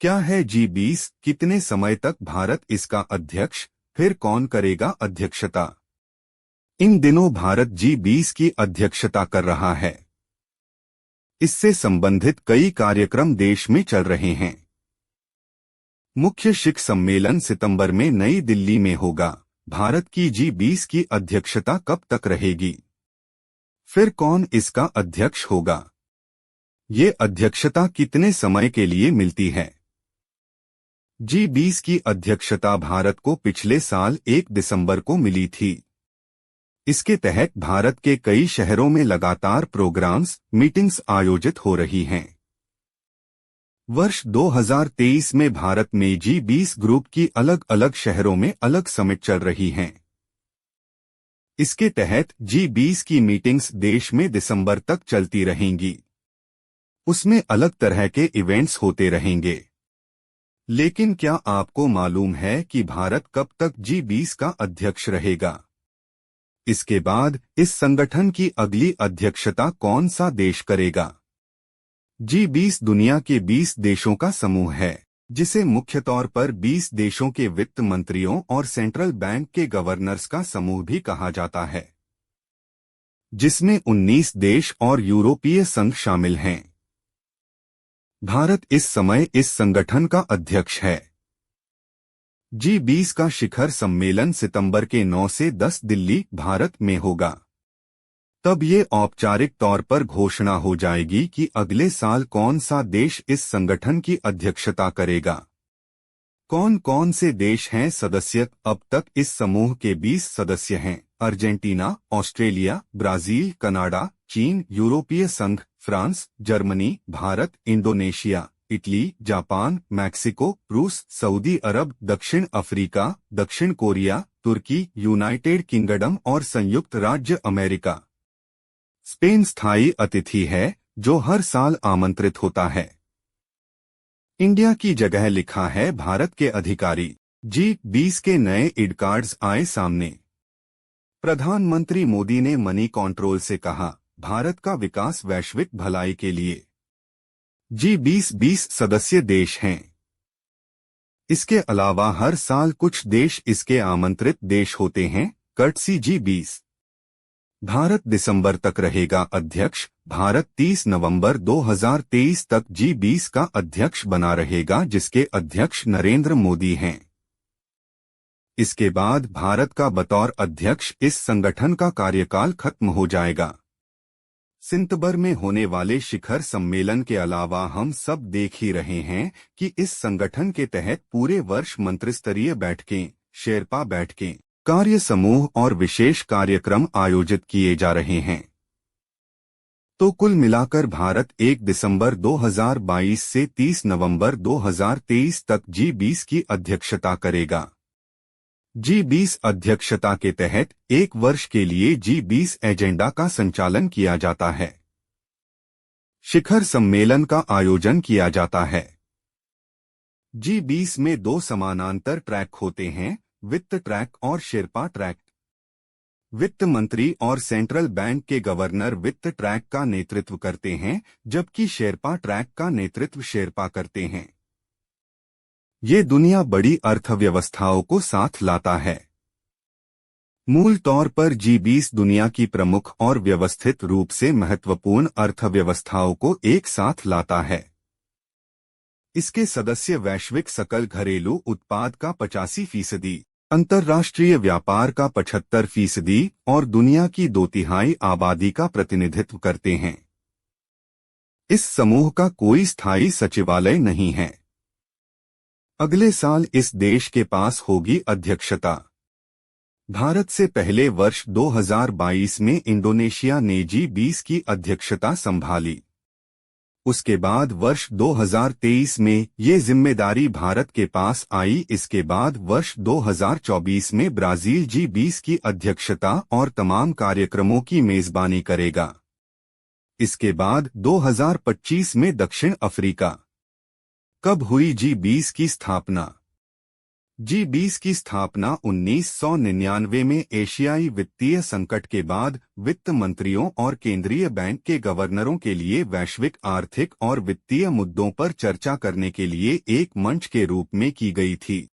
क्या है G20? कितने समय तक भारत इसका अध्यक्ष? फिर कौन करेगा अध्यक्षता? इन दिनों भारत G20 की अध्यक्षता कर रहा है। इससे संबंधित कई कार्यक्रम देश में चल रहे हैं। मुख्य शिखर सम्मेलन सितंबर में नई दिल्ली में होगा। भारत की G20 की अध्यक्षता कब तक रहेगी? फिर कौन इसका अध्यक्ष होगा? ये अध्यक्षता कितने समय के लिए मिलती है? G20 की अध्यक्षता भारत को पिछले साल 1 दिसंबर को मिली थी। इसके तहत भारत के कई शहरों में लगातार प्रोग्राम्स, मीटिंग्स आयोजित हो रही हैं। वर्ष 2023 में भारत में G20 ग्रुप की अलग अलग शहरों में अलग समिट चल रही हैं। इसके तहत G20 की मीटिंग्स देश में दिसंबर तक चलती रहेंगी। उसमें अलग तरह के इवेंट्स होते रहेंगे। लेकिन क्या आपको मालूम है कि भारत कब तक G20 का अध्यक्ष रहेगा? इसके बाद इस संगठन की अगली अध्यक्षता कौन सा देश करेगा? G20 दुनिया के 20 देशों का समूह है, जिसे मुख्य तौर पर 20 देशों के वित्त मंत्रियों और सेंट्रल बैंक के गवर्नर्स का समूह भी कहा जाता है, जिसमें 19 देश और यूरोपीय संघ शामिल हैं। भारत इस समय इस संगठन का अध्यक्ष है। G20 का शिखर सम्मेलन सितंबर के 9 से 10 दिल्ली, भारत में होगा। तब ये औपचारिक तौर पर घोषणा हो जाएगी कि अगले साल कौन सा देश इस संगठन की अध्यक्षता करेगा। कौन कौन से देश हैं सदस्य? अब तक इस समूह के 20 सदस्य हैं: अर्जेंटीना, ऑस्ट्रेलिया, ब्राजील, कनाडा, चीन, यूरोपीय संघ, France, Germany, Bharat, Indonesia, Italy, Japan, Mexico, रूस, सऊदी अरब, दक्षिण अफ्रीका, दक्षिण कोरिया, तुर्की, यूनाइटेड किंगडम और संयुक्त राज्य अमेरिका। स्पेन स्थायी अतिथि है, जो हर साल आमंत्रित होता है। इंडिया की जगह लिखा है भारत के अधिकारी। G20 के नए ईड कार्ड्स आए सामने। प्रधानमंत्री मोदी ने मनी कंट्रोल से कहा, भारत का विकास वैश्विक भलाई के लिए। G20 20 सदस्य देश हैं। इसके अलावा हर साल कुछ देश इसके आमंत्रित देश होते हैं। Courtesy G20। भारत दिसंबर तक रहेगा अध्यक्ष। भारत 30 नवंबर 2023 तक G20 का अध्यक्ष बना रहेगा, जिसके अध्यक्ष नरेंद्र मोदी हैं। इसके बाद भारत का बतौर अध्यक्ष इस संगठन का कार्यकाल खत्म हो जाएगा। सितंबर में होने वाले शिखर सम्मेलन के अलावा हम सब देख ही रहे हैं कि इस संगठन के तहत पूरे वर्ष मंत्रिस्तरीय बैठकें, शेरपा बैठकें, कार्य समूह और विशेष कार्यक्रम आयोजित किए जा रहे हैं। तो कुल मिलाकर भारत 1 दिसंबर 2022 से 30 नवंबर 2023 तक G20 की अध्यक्षता करेगा। G20 अध्यक्षता के तहत 1 वर्ष के लिए G20 एजेंडा का संचालन किया जाता है। शिखर सम्मेलन का आयोजन किया जाता है। G20 में 2 समानांतर ट्रैक होते हैं: वित्त ट्रैक और शेरपा ट्रैक। वित्त मंत्री और सेंट्रल बैंक के गवर्नर वित्त ट्रैक का नेतृत्व करते हैं, जबकि शेरपा ट्रैक का नेतृत्व शेरपा करते हैं। ये दुनिया बड़ी अर्थव्यवस्थाओं को साथ लाता है। मूल तौर पर G20 दुनिया की प्रमुख और व्यवस्थित रूप से महत्वपूर्ण अर्थव्यवस्थाओं को एक साथ लाता है। इसके सदस्य वैश्विक सकल घरेलू उत्पाद का 85%, अंतर्राष्ट्रीय व्यापार का 75% और दुनिया की 2/3 आबादी का प्रतिनिधित्व करते हैं। इस समूह का कोई स्थायी सचिवालय नहीं है। अगले साल इस देश के पास होगी अध्यक्षता। भारत से पहले वर्ष 2022 में इंडोनेशिया ने G20 की अध्यक्षता संभाली। उसके बाद वर्ष 2023 में ये जिम्मेदारी भारत के पास आई। इसके बाद वर्ष 2024 में ब्राजील G20 की अध्यक्षता और तमाम कार्यक्रमों की मेजबानी करेगा। इसके बाद 2025 में दक्षिण अफ्रीका। कब हुई G20 की स्थापना? G20 की स्थापना 1999 में एशियाई वित्तीय संकट के बाद वित्त मंत्रियों और केंद्रीय बैंक के गवर्नरों के लिए वैश्विक आर्थिक और वित्तीय मुद्दों पर चर्चा करने के लिए एक मंच के रूप में की गई थी।